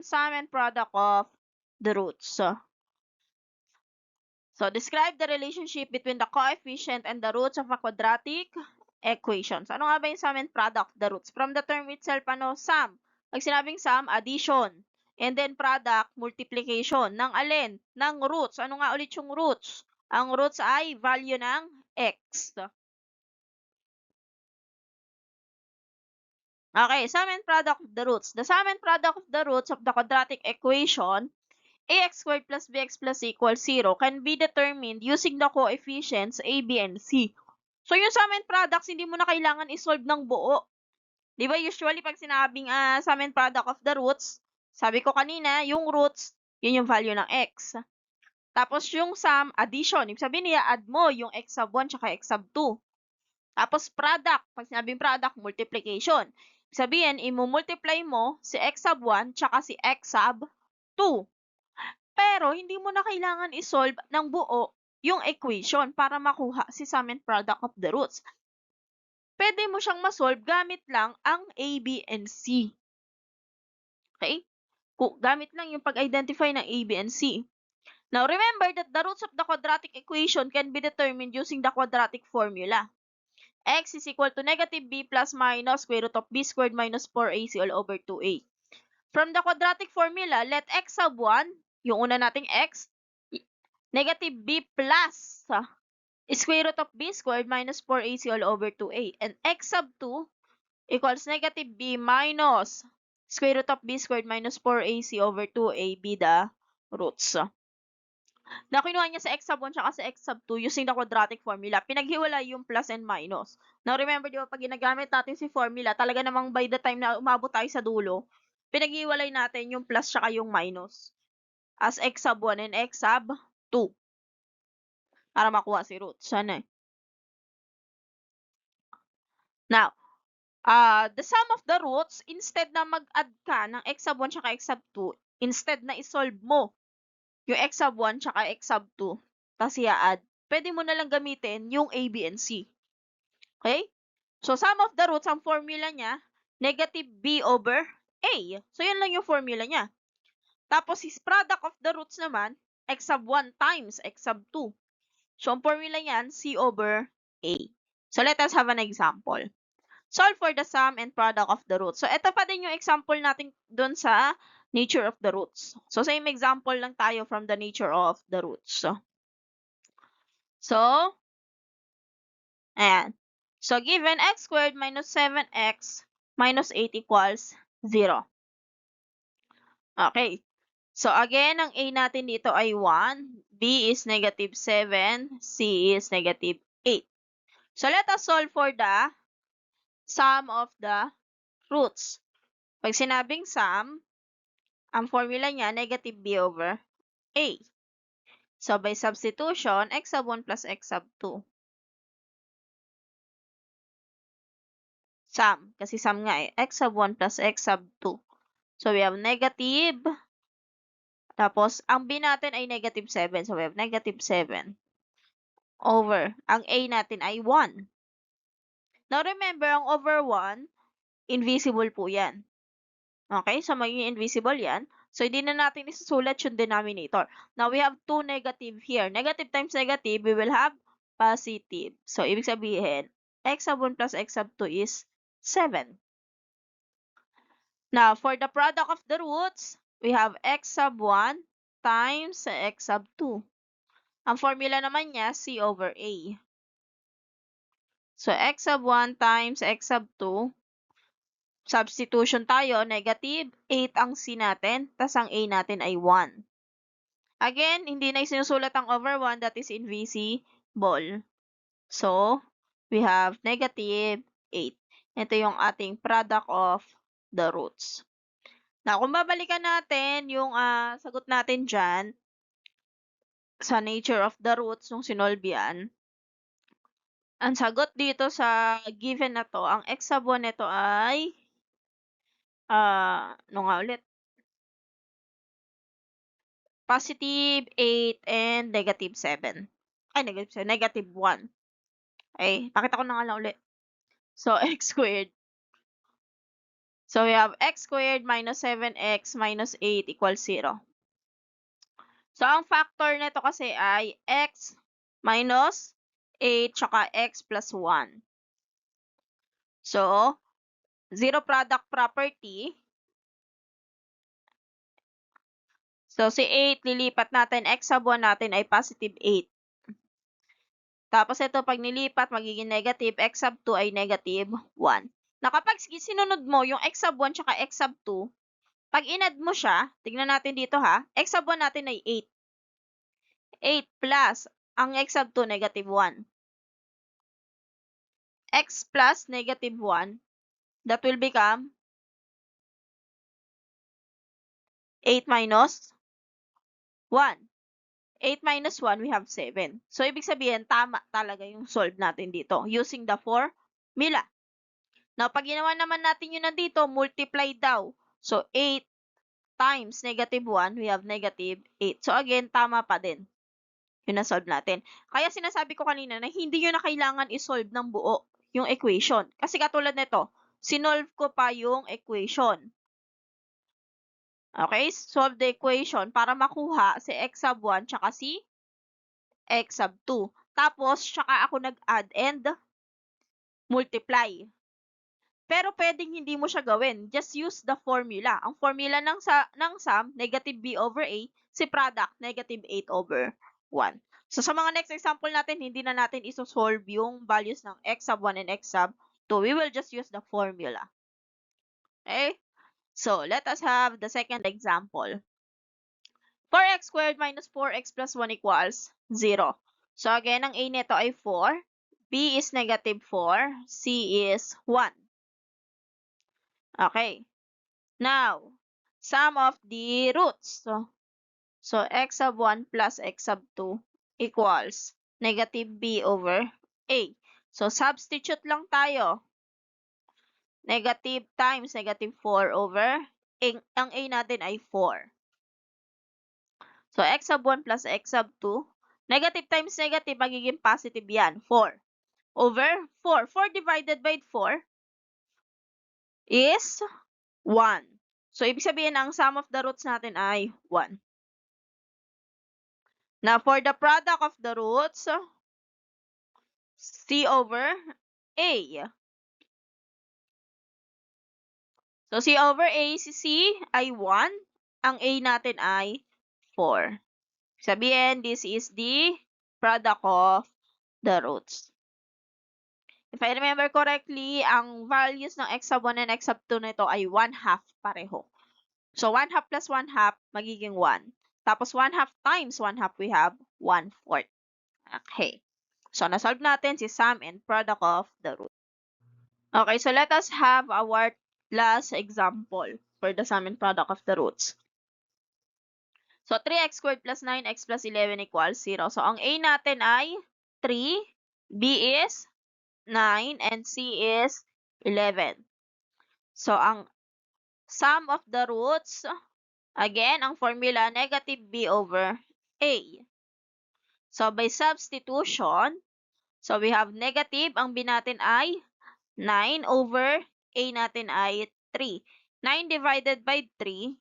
sum and product of the roots. So describe the relationship between the coefficient and the roots of a quadratic equation. So ano nga ba yung sum and product of the roots? From the term itself, sum. Pag sinabing sum, addition. And then product, multiplication. Ng alin? Ng roots. Ano nga ulit yung roots? Ang roots ay value ng x. Okay, sum and product of the roots. The sum and product of the roots of the quadratic equation ax squared plus bx plus c equals 0 can be determined using the coefficients a, b, and c. So, yung sum and products, hindi mo na kailangan isolve ng buo. Di ba, usually, pag sinabing sum and product of the roots, sabi ko kanina, yung roots, yun yung value ng x. Tapos, yung sum, addition. Ibig sabihin, i-add mo yung x sub 1 tsaka x sub 2. Tapos, product. Pag sinabing product, multiplication. Ibig sabihin, i-multiply mo si x sub 1 tsaka si x sub 2. Pero, hindi mo na kailangan isolve ng buo yung equation para makuha si sum and product of the roots. Pwede mo siyang masolve gamit lang ang A, B, and C. Okay? Gamit lang yung pag-identify ng A, B, and C. Now, remember that the roots of the quadratic equation can be determined using the quadratic formula. X is equal to negative b plus minus square root of b squared minus 4ac all over 2a. From the quadratic formula, let x sub 1, yung una nating x, negative b plus square root of b squared minus 4ac all over 2a. And x sub 2 equals negative b minus square root of b squared minus 4ac over 2a be the roots. Na kinuha niya sa x sub 1 at sa x sub 2 using the quadratic formula. Pinaghiwalay yung plus and minus. Now, remember, di ba, pag ginagamit natin si formula, talaga namang by the time na umabot tayo sa dulo, pinaghiwalay natin yung plus at yung minus as x sub 1 and x sub 2 para makuha si roots. Sana eh. Now, the sum of the roots, instead na mag-add ka ng x sub 1 at x sub 2, instead na isolve mo yung x sub 1 tsaka x sub 2, tapos i-add, pwede mo na lang gamitin yung a, b, and c. Okay? So, sum of the roots, ang formula niya, negative b over a. So, yun lang yung formula niya. Tapos, his product of the roots naman, x sub 1 times x sub 2. So, ang formula niyan, c over a. So, let us have an example. Solve for the sum and product of the roots. So, ito pa din yung example natin dun sa nature of the roots. So, same example lang tayo from the nature of the roots. So, ayan. So, given x squared minus 7x minus 8 equals 0. Okay. So, again, ang a natin dito ay 1, b is negative 7, c is negative 8. So, let us solve for the sum of the roots. Pag sinabing sum, ang formula niya, negative b over a. So, by substitution, x sub 1 plus x sub 2. Sum. Kasi sum nga eh. X sub 1 plus x sub 2. So, we have negative. Tapos, ang b natin ay negative 7. So, we have negative 7 over. Ang a natin ay 1. Now, remember, ang over 1, invisible po yan. Okay? So, magiging invisible yan. So, hindi na natin isusulat yung denominator. Now, we have 2 negative here. Negative times negative, we will have positive. So, ibig sabihin, x sub 1 plus x sub 2 is 7. Now, for the product of the roots, we have x sub 1 times x sub 2. Ang formula naman niya, c over a. So, x sub 1 times x sub 2. Substitution tayo, negative 8 ang c natin, tas ang a natin ay 1. Again, hindi na isinusulat ang over 1, that is invisible. So, we have negative 8. Ito yung ating product of the roots. Now, kung babalikan natin yung sagot natin dyan, sa nature of the roots, nung sinolve yan, ang sagot dito sa given na to, ang x sub 1 nito ay, ano nga ulit? Positive 8 and negative 7. Ay, negative 7, negative 1. Okay, pakita ko na nga lang ulit. So, x squared So we have x squared minus 7x minus 8 equals 0. So ang factor nito kasi ay x minus 8 tsaka x plus 1. So, zero product property. So, si 8, lilipat natin, x sub 1 natin ay positive 8. Tapos ito, pag nilipat, magiging negative, x sub 2 ay negative 1. Na kapag sinunod mo yung x sub 1 tsaka x sub 2, pag inad mo siya, tignan natin dito ha, x sub 1 natin ay 8. 8 plus, ang x sub 2, negative 1. X plus negative 1, that will become 8 minus 1. 8 minus 1, we have 7. So, ibig sabihin, tama talaga yung solve natin dito using the formula. Now, pag ginawa naman natin yun nandito, multiply daw. So, 8 times negative 1, we have negative 8. So, again, tama pa din. Yun ang solve natin. Kaya sinasabi ko kanina na hindi yun na kailangan isolve ng buo yung equation. Kasi katulad nito, sinolve ko pa yung equation. Okay, solve the equation para makuha si x sub 1 tsaka si x sub 2. Tapos, tsaka ako nag-add and multiply. Pero pwedeng hindi mo siya gawin. Just use the formula. Ang formula ng sum, negative b over a. Si product, negative 8 over 1. So, sa mga next example natin, hindi na natin isosolve yung values ng x sub 1 and x sub 2. We will just use the formula. Okay? So, let us have the second example. 4x squared minus 4x plus 1 equals 0. So, again, ang a nito ay 4. B is negative 4. C is 1. Okay. Now, sum of the roots. So x sub 1 plus x sub 2 equals negative b over a. So, substitute lang tayo. Negative times negative 4 over ang a natin ay 4. So, x sub 1 plus x sub 2. Negative times negative, magiging positive yan. 4. Over 4. 4 divided by 4 is 1. So, ibig sabihin, ang sum of the roots natin ay 1. Now, for the product of the roots, c over a. So, c over a, si c ay 1. Ang a natin ay 4. Sabihin, this is the product of the roots. If I remember correctly, ang values ng x sub 1 and x sub 2 nito ay 1/2 pareho. So, 1/2 plus 1/2, magiging 1. Tapos, 1/2 times 1/2, we have 1/4. Okay. So, nasolve natin si sum and product of the roots. Okay, so let us have our last example for the sum and product of the roots. So, 3x squared plus 9x plus 11 equals 0. So, ang a natin ay 3, b is 9, and c is 11. So, ang sum of the roots, again, ang formula, negative b over a. So, by substitution, so we have negative, ang b natin ay 9 over a natin ay 3. 9 divided by 3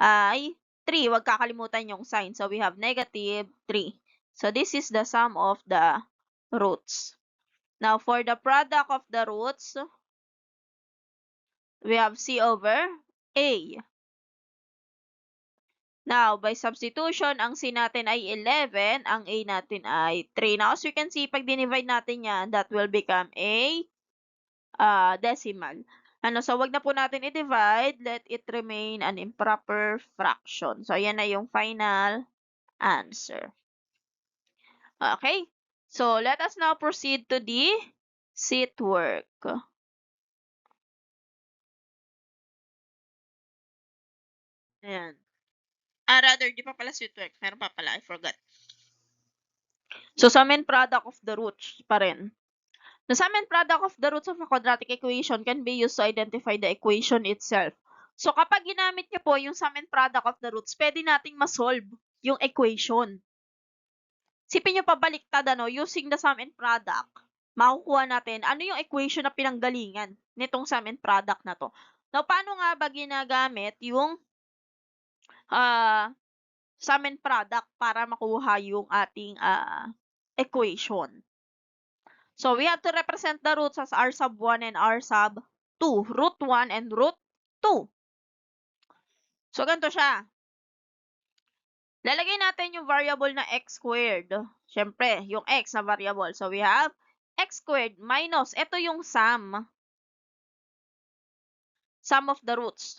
ay 3. Huwag kakalimutan yung sign. So, we have negative 3. So, this is the sum of the roots. Now, for the product of the roots, we have c over a. Now, by substitution, ang c natin ay 11, ang a natin ay 3. Now, as you can see, pag dinivide natin yan, that will become a decimal. So, wag na po natin i-divide. Let it remain an improper fraction. So, ayan na yung final answer. Okay. So, let us now proceed to the sheet work. Ayan. Rather, di pa pala sheet work. Meron pa pala. I forgot. So, sum and product of the roots pa rin. The sum and product of the roots of a quadratic equation can be used to identify the equation itself. So, kapag ginamit niyo po yung sum and product of the roots, pwede nating ma-solve yung equation. Sipin nyo pabaliktad, using the sum and product. makukuha natin ano yung equation na pinanggalingan nitong sum and product na to. Now, paano nga ba ginagamit yung sum and product para makuha yung ating equation? So, we have to represent the roots as r sub 1 and r sub 2. Root 1 and root 2. So, ganito siya. Lalagay natin yung variable na x squared. Siyempre, yung x na variable. So, we have x squared minus, ito yung sum of the roots.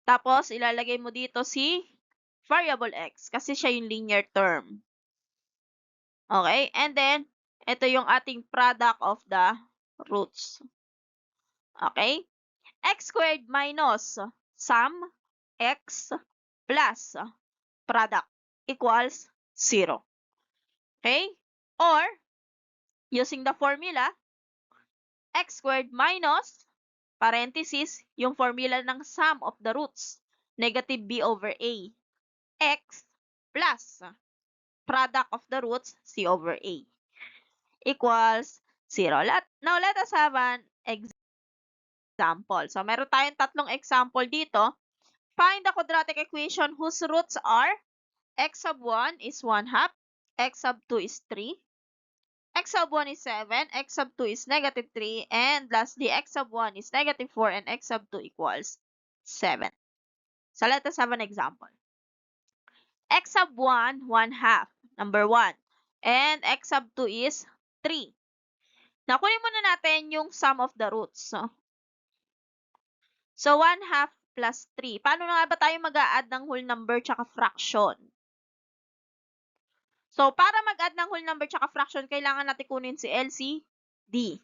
Tapos, ilalagay mo dito si variable x kasi siya yung linear term. Okay? And then, ito yung ating product of the roots. Okay? X squared minus sum x plus product equals 0. Okay? Or, using the formula, x squared minus, parenthesis, yung formula ng sum of the roots, negative b over a, x plus product of the roots, c over a, equals 0. Now, let us have an example. So, meron tayong tatlong example dito. Find the quadratic equation whose roots are x sub 1 is 1/2, x sub 2 is 3, x sub 1 is 7, x sub 2 is negative 3, and lastly, x sub 1 is negative 4, and x sub 2 equals 7. So, let us have an example. X sub 1, 1/2, number 1. And x sub 2 is 3. Now, kunin muna natin yung sum of the roots. So, 1/2 plus 3. Paano na nga ba tayo mag-a-add ng whole number tsaka fraction? So, para mag-add ng whole number tsaka fraction, kailangan natin kunin si LCD.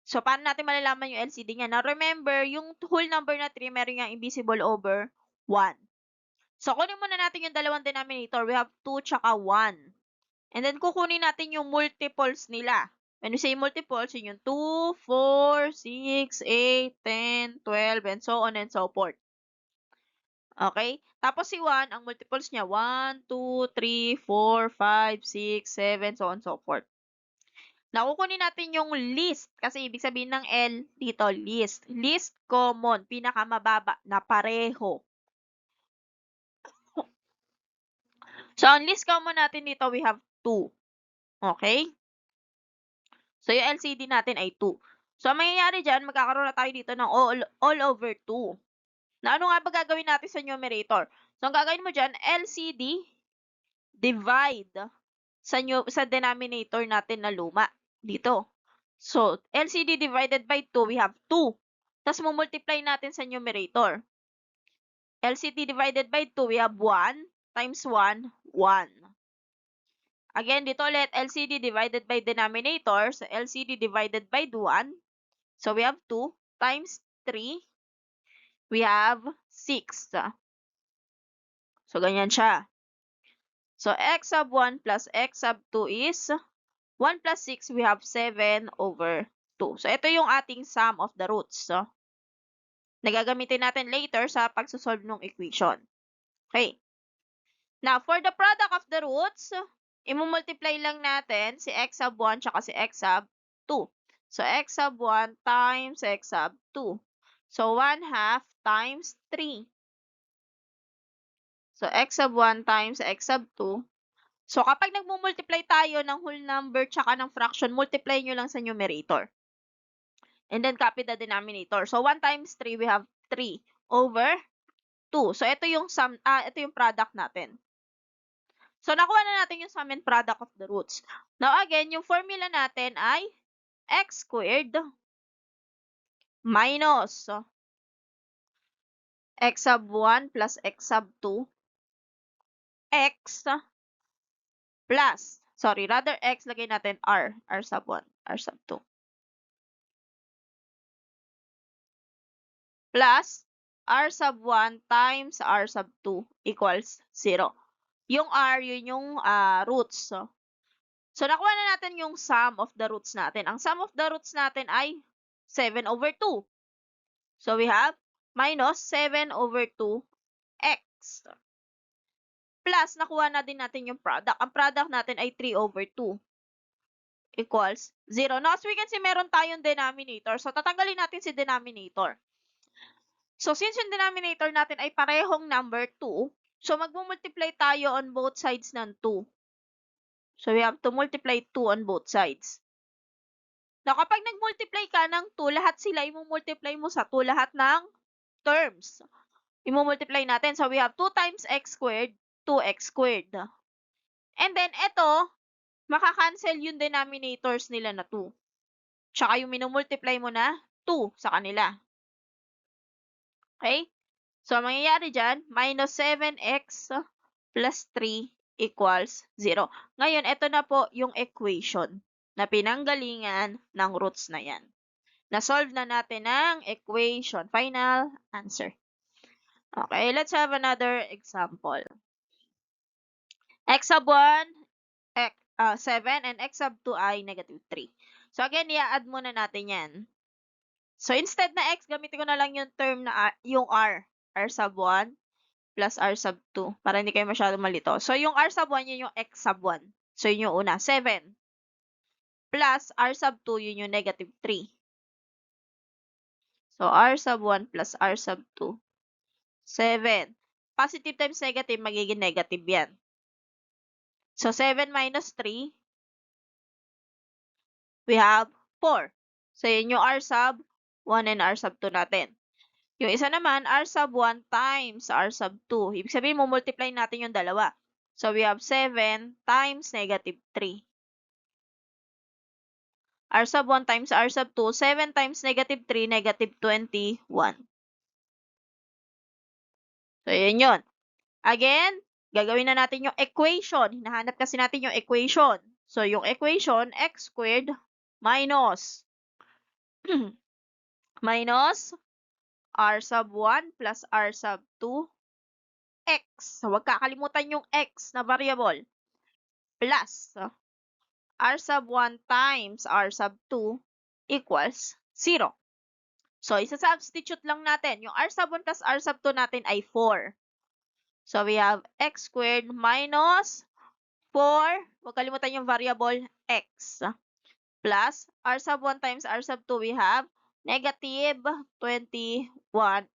So, paano natin malalaman yung LCD niya? Now, remember, yung whole number na 3, meron yung invisible over 1. So, kunin muna natin yung dalawang denominator. We have 2 tsaka 1. And then, kukunin natin yung multiples nila. When we say multiples, yun yung 2, 4, 6, 8, 10, 12, and so on and so forth. Okay? Tapos si 1, ang multiples niya, 1, 2, 3, 4, 5, 6, 7, so on and so forth. Nakukunin natin yung least, kasi ibig sabihin ng L dito, least. Least common, pinakamababa na pareho. So, ang least common natin dito, we have 2. Okay? So, yung LCD natin ay 2. So, ang mangyayari dyan, magkakaroon na tayo dito ng all over 2. Na ano nga ba gagawin natin sa numerator? So, ang gagawin mo dyan, LCD divide sa denominator natin na luma. Dito. So, LCD divided by 2, we have 2. Tapos, multiply natin sa numerator. LCD divided by 2, we have 1 times 1, 1. Again, dito ulit, LCD divided by denominator. So, LCD divided by 1. So, we have 2 times 3. We have 6. So, ganyan siya. So, x sub 1 plus x sub 2 is 1 plus 6. We have 7 over 2. So, ito yung ating sum of the roots. So, nagagamitin natin later sa pagsosolve ng equation. Okay. Now, for the product of the roots, i-multiply lang natin si x sub 1 tsaka si x sub 2. So, x sub 1 times x sub 2. So, 1/2 times 3. So, x sub 1 times x sub 2. So, kapag nagmumultiply tayo ng whole number tsaka ng fraction, multiply nyo lang sa numerator. And then, copy the denominator. So, 1 times 3, we have 3 over 2. So, ito yung ito yung product natin. So, nakuha na natin yung sum and product of the roots. Now, again, yung formula natin ay x squared minus x sub 1 plus x sub 2 x plus, x, lagay natin r sub 1, r sub 2. Plus r sub 1 times r sub 2 equals 0. Yung r, yun yung roots. So, nakuha na natin yung sum of the roots natin. Ang sum of the roots natin ay 7 over 2. So, we have minus 7 over 2x. Plus, nakuha na din natin yung product. Ang product natin ay 3 over 2. equals 0. Now, as we can see, meron tayong denominator. So, tatanggalin natin si denominator. So, since yung denominator natin ay parehong number 2, so magmumultiply tayo on both sides ng 2. So, we have to multiply 2 on both sides. Now, kapag nag-multiply ka ng 2, lahat sila imumultiply mo sa 2, lahat ng terms. Imumultiply natin. So, we have 2 times x squared, 2x squared. And then, ito, makakancel yung denominators nila na 2. Tsaka yung minumultiply mo na 2 sa kanila. Okay? So, ang mangyayari dyan, minus 7x plus 3 equals 0. Ngayon, ito na po yung equation na pinanggalingan ng roots na yan. Na-solve na natin ang equation. Final answer. Okay, let's have another example. X sub 1, 7, and x sub 2 ay negative 3. So, again, i-add muna natin yan. So, instead na x, gamitin ko na lang yung term na yung r. R sub 1 plus r sub 2 para hindi kayo masyadong malito. So, yung r sub 1, yun yung x sub 1. So, yun yung una. 7 plus r sub 2, yun yung negative 3. So, r sub 1 plus r sub 2. 7. Positive times negative, magiging negative yan. So, 7 minus 3, we have 4. So, yun yung r sub 1 and r sub 2 natin. Yung isa naman, r sub 1 times r sub 2. Ibig sabihin, multiply natin yung dalawa. So, we have 7 times negative 3. R sub 1 times R sub 2, 7 times negative 3, negative 21. So, yun yun. Again, gagawin na natin yung equation. Hinahanap kasi natin yung equation. So, yung equation, x squared minus minus R sub 1 plus R sub 2 x. So, huwag kakalimutan yung x na variable. Plus R sub 1 times R sub 2 equals 0. So, isa-substitute lang natin. Yung R sub 1 plus R sub 2 natin ay 4. So, we have x squared minus 4. Huwag kalimutan yung variable x. Plus, R sub 1 times R sub 2, we have negative 21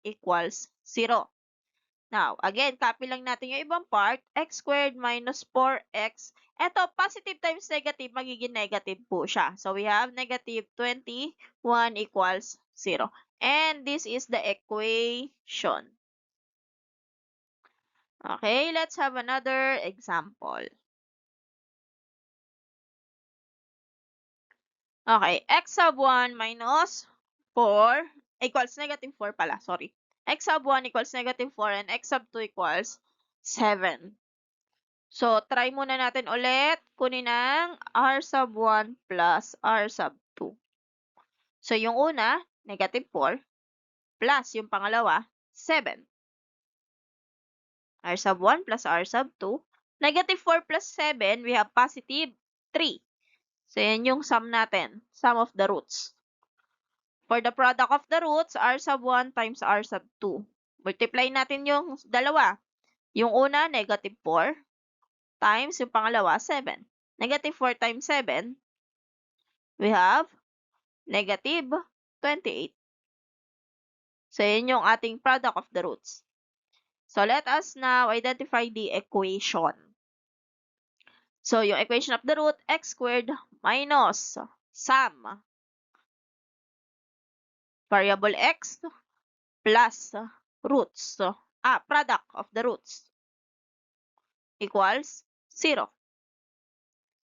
equals 0. Now, again, copy lang natin yung ibang part. X squared minus 4x. Ito, positive times negative, magiging negative po siya. So, we have negative 21 equals 0. And this is the equation. Okay, let's have another example. Okay, x sub 1 minus 4 equals negative 4 pala, sorry. X sub 1 equals negative 4 and x sub 2 equals 7. So, try muna natin ulit. Kunin ang r sub 1 plus r sub 2. So, yung una, negative 4, plus yung pangalawa, 7. R sub 1 plus r sub 2. Negative 4 plus 7, we have positive 3. So, yan yung sum natin. Sum of the roots. For the product of the roots, r sub 1 times r sub 2. Multiply natin yung dalawa. Yung una, negative 4, times yung pangalawa, 7. Negative 4 times 7, we have negative 28. So, yun yung ating product of the roots. So, let us now identify the equation. So, yung equation of the root, x squared minus sum variable x plus roots. Product of the roots equals 0.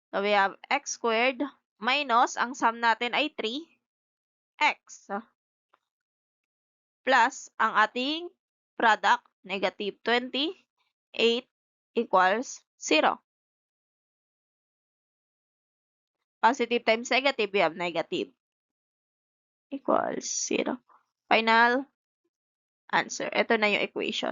So, we have x squared minus, ang sum natin ay 3x plus ang ating product, negative 28 equals 0. Positive times negative, we have negative equals 0. Final answer. Ito na yung equation.